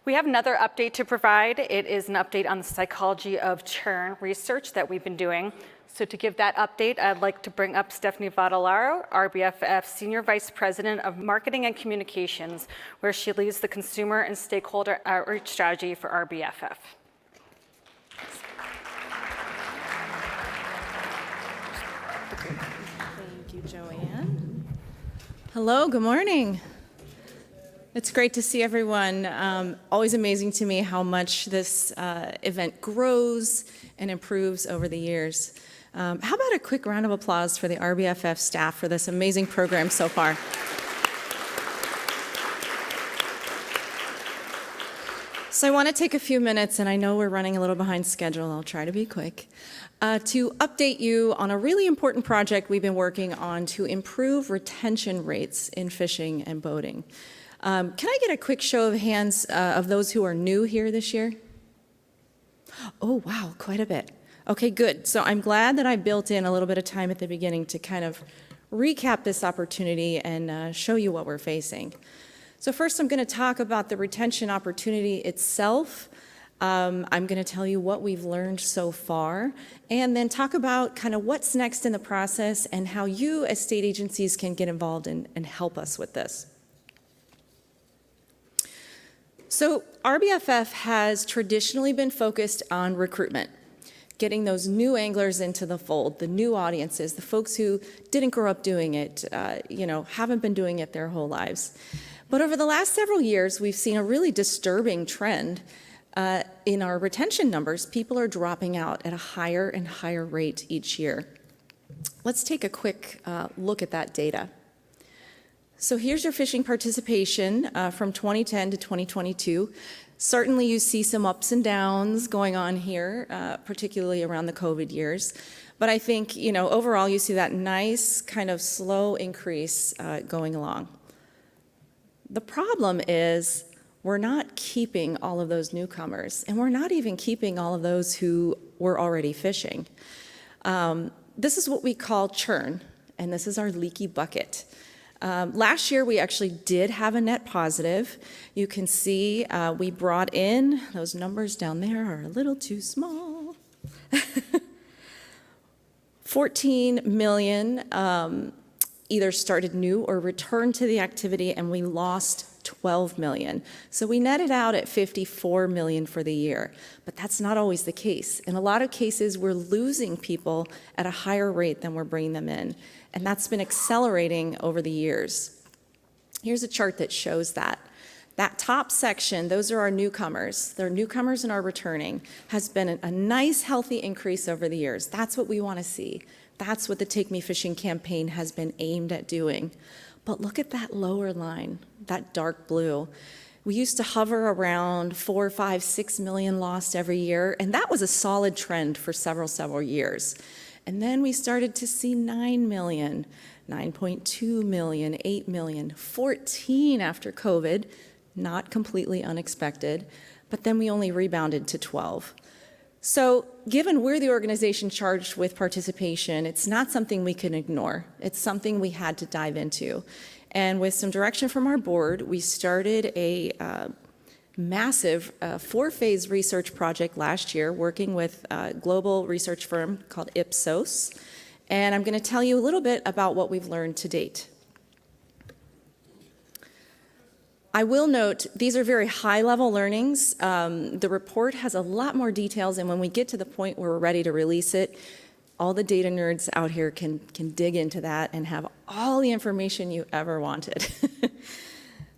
We have another update to provide. It is an update on the psychology of churn research that we've been doing. So to give that update, I'd like to bring up Stephanie Vatalaro, RBFF Senior Vice President of Marketing and Communications, where she leads the consumer and stakeholder outreach strategy for RBFF. Thank you, Joanne. Hello, good morning. It's great to see everyone. Always amazing to me how much this event grows and improves over the years. How about a quick round of applause for the RBFF staff for this amazing program so far? So I want to take a few minutes, and I know we're running a little behind schedule. I'll try to be quick, to update you on a really important project we've been working on to improve retention rates in fishing and boating. Can I get a quick show of hands of those who are new here this year? Oh, wow, quite a bit. Okay, good. So I'm glad that I built in a little bit of time at the beginning to kind of recap this opportunity and show you what we're facing. So first, I'm going to talk about the retention opportunity itself. I'm going to tell you what we've learned so far, and then talk about kind of what's next in the process and how you as state agencies can get involved and help us with this. So RBFF has traditionally been focused on recruitment, getting those new anglers into the fold, the new audiences, the folks who didn't grow up doing it, haven't been doing it their whole lives. But over the last several years, we've seen a really disturbing trend in our retention numbers. People are dropping out at a higher and higher rate each year. Let's take a quick look at that data. So here's your fishing participation from 2010 to 2022. Certainly you see some ups and downs going on here, particularly around the COVID years. But I think, overall you see that nice kind of slow increase going along. The problem is we're not keeping all of those newcomers, and we're not even keeping all of those who were already fishing. This is what we call churn, and this is our leaky bucket. Last year, we actually did have a net positive. You can see we brought in, those numbers down there are a little too small. 14 million either started new or returned to the activity, and we lost 12 million. So we netted out at 54 million for the year, but that's not always the case. In a lot of cases, we're losing people at a higher rate than we're bringing them in, and that's been accelerating over the years. Here's a chart that shows that. That top section, those are our newcomers. They're newcomers and are returning, has been a nice, healthy increase over the years. That's what we want to see. That's what the Take Me Fishing campaign has been aimed at doing. But look at that lower line, that dark blue. We used to hover around 4, 5, 6 million lost every year, and that was a solid trend for several years. And then we started to see 9 million, 9.2 million, 8 million, 14 after COVID, not completely unexpected, but then we only rebounded to 12. So given we're the organization charged with participation, it's not something we can ignore. It's something we had to dive into. And with some direction from our board, we started a massive 4-phase research project last year, working with a global research firm called Ipsos. And I'm going to tell you a little bit about what we've learned to date. I will note, these are very high-level learnings. The report has a lot more details, and when we get to the point where we're ready to release it, all the data nerds out here can dig into that and have all the information you ever wanted.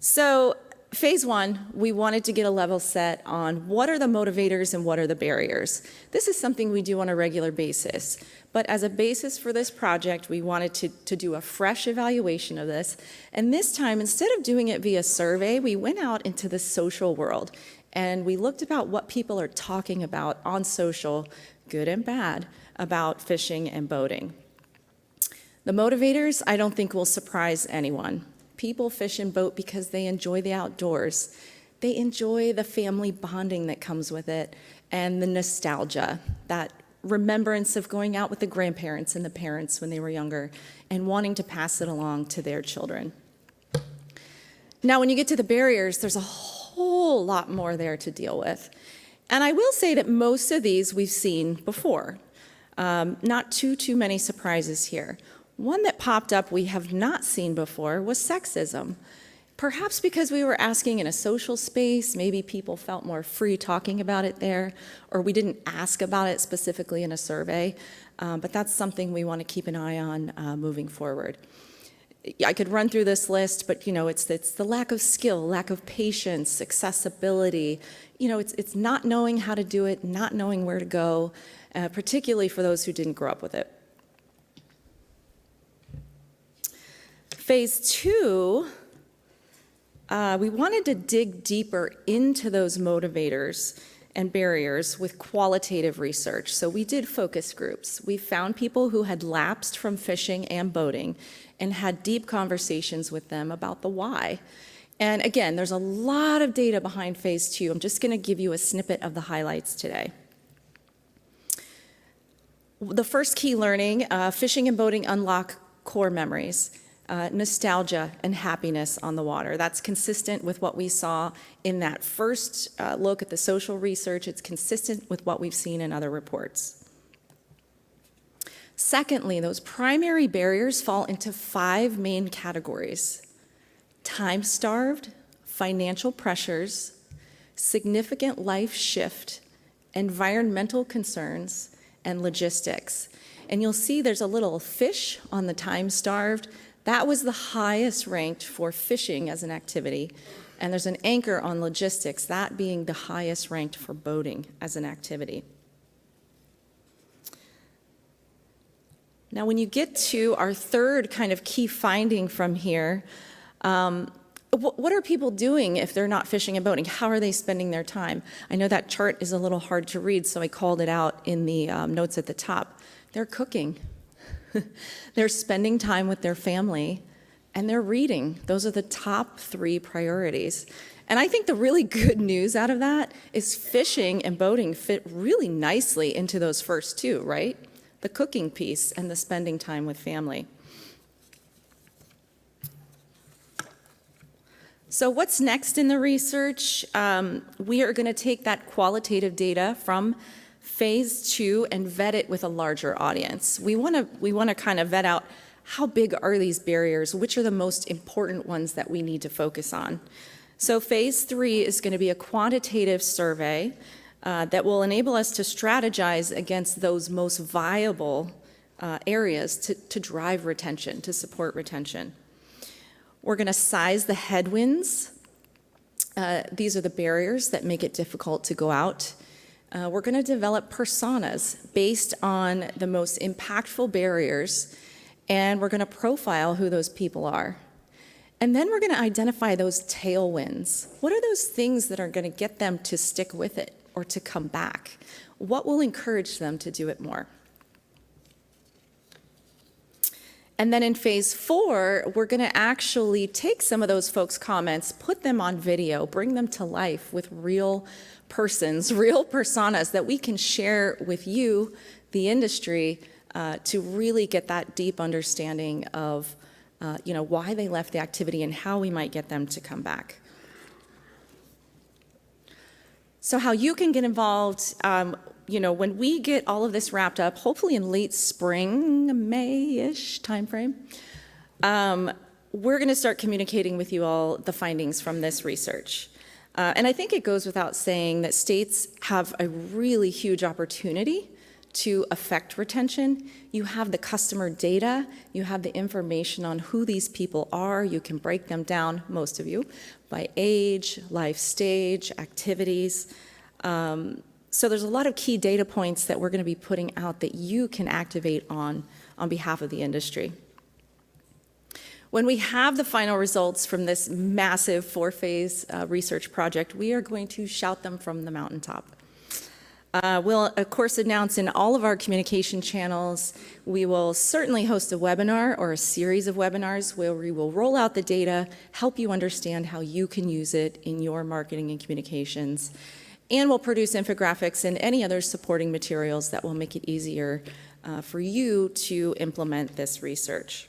So, phase 1, we wanted to get a level set on what are the motivators and what are the barriers. This is something we do on a regular basis. But as a basis for this project, we wanted to do a fresh evaluation of this. And this time, instead of doing it via survey, we went out into the social world. And we looked about what people are talking about on social, good and bad, about fishing and boating. The motivators, I don't think will surprise anyone. People fish and boat because they enjoy the outdoors. They enjoy the family bonding that comes with it and the nostalgia, that remembrance of going out with the grandparents and the parents when they were younger and wanting to pass it along to their children. Now, when you get to the barriers, there's a whole whole lot more there to deal with. And I will say that most of these we've seen before. Not too many surprises here. One that popped up we have not seen before was sexism. Perhaps because we were asking in a social space, maybe people felt more free talking about it there, or we didn't ask about it specifically in a survey, but that's something we want to keep an eye on moving forward. I could run through this list, but it's the lack of skill, lack of patience, accessibility. It's not knowing how to do it, not knowing where to go, particularly for those who didn't grow up with it. Phase 2, we wanted to dig deeper into those motivators and barriers with qualitative research. So we did focus groups. We found people who had lapsed from fishing and boating and had deep conversations with them about the why. And again, there's a lot of data behind phase 2. I'm just going to give you a snippet of the highlights today. The first key learning, fishing and boating unlock core memories. Nostalgia and happiness on the water. That's consistent with what we saw in that first look at the social research. It's consistent with what we've seen in other reports. Secondly, those primary barriers fall into 5 main categories: time-starved, financial pressures, significant life shift, environmental concerns, and logistics. And you'll see there's a little fish on the time-starved. That was the highest ranked for fishing as an activity. And there's an anchor on logistics, that being the highest ranked for boating as an activity. Now, when you get to our third kind of key finding from here, what are people doing if they're not fishing and boating? How are they spending their time? I know that chart is a little hard to read, so I called it out in the notes at the top. They're cooking. They're spending time with their family, and they're reading. Those are the top 3 priorities. And I think the really good news out of that is fishing and boating fit really nicely into those first 2, right? The cooking piece and the spending time with family. So what's next in the research? We are going to take that qualitative data from phase 2 and vet it with a larger audience. We want to kind of vet out how big are these barriers, which are the most important ones that we need to focus on. So phase 3 is going to be a quantitative survey that will enable us to strategize against those most viable areas to drive retention, to support retention. We're going to size the headwinds. These are the barriers that make it difficult to go out. We're going to develop personas based on the most impactful barriers, and we're going to profile who those people are. And then we're going to identify those tailwinds. What are those things that are going to get them to stick with it or to come back? What will encourage them to do it more? And then in phase 4, we're going to actually take some of those folks' comments, put them on video, bring them to life with real persons, real personas that we can share with you, the industry, to really get that deep understanding of why they left the activity and how we might get them to come back. So how you can get involved, when we get all of this wrapped up, hopefully in late spring, May-ish timeframe, we're going to start communicating with you all the findings from this research. And I think it goes without saying that states have a really huge opportunity to affect retention. You have the customer data, you have the information on who these people are. You can break them down, most of you, by age, life stage, activities. So there's a lot of key data points that we're going to be putting out that you can activate on behalf of the industry. When we have the final results from this massive 4-phase research project, we are going to shout them from the mountaintop. We'll, of course, announce in all of our communication channels. We will certainly host a webinar or a series of webinars where we will roll out the data, help you understand how you can use it in your marketing and communications. And we'll produce infographics and any other supporting materials that will make it easier for you to implement this research.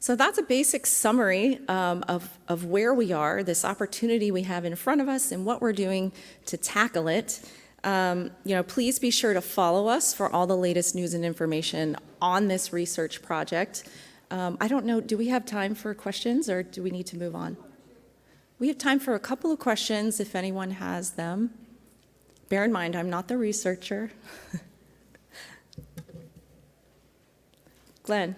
So that's a basic summary of where we are, this opportunity we have in front of us, and what we're doing to tackle it. Please be sure to follow us for all the latest news and information on this research project. I don't know, do we have time for questions, or do we need to move on? We have time for a couple of questions if anyone has them. Bear in mind, I'm not the researcher. Glenn.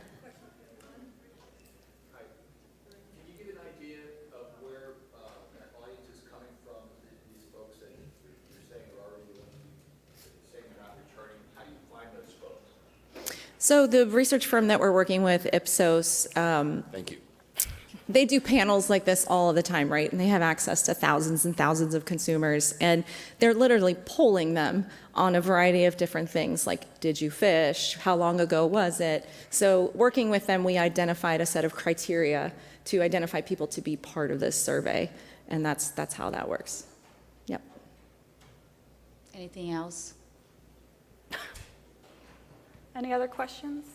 So the research firm that we're working with, Ipsos, Thank you. they do panels like this all of the time, right? And they have access to thousands and thousands of consumers, and they're literally polling them on a variety of different things, like did you fish? How long ago was it? So working with them, we identified a set of criteria to identify people to be part of this survey, and that's how that works. Yep. Anything else? Any other questions?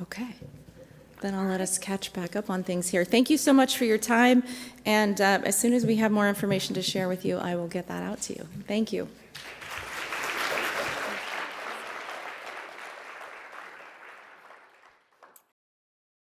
Okay. Then I'll let us catch back up on things here. Thank you so much for your time, and as soon as we have more information to share with you, I will get that out to you. Thank you.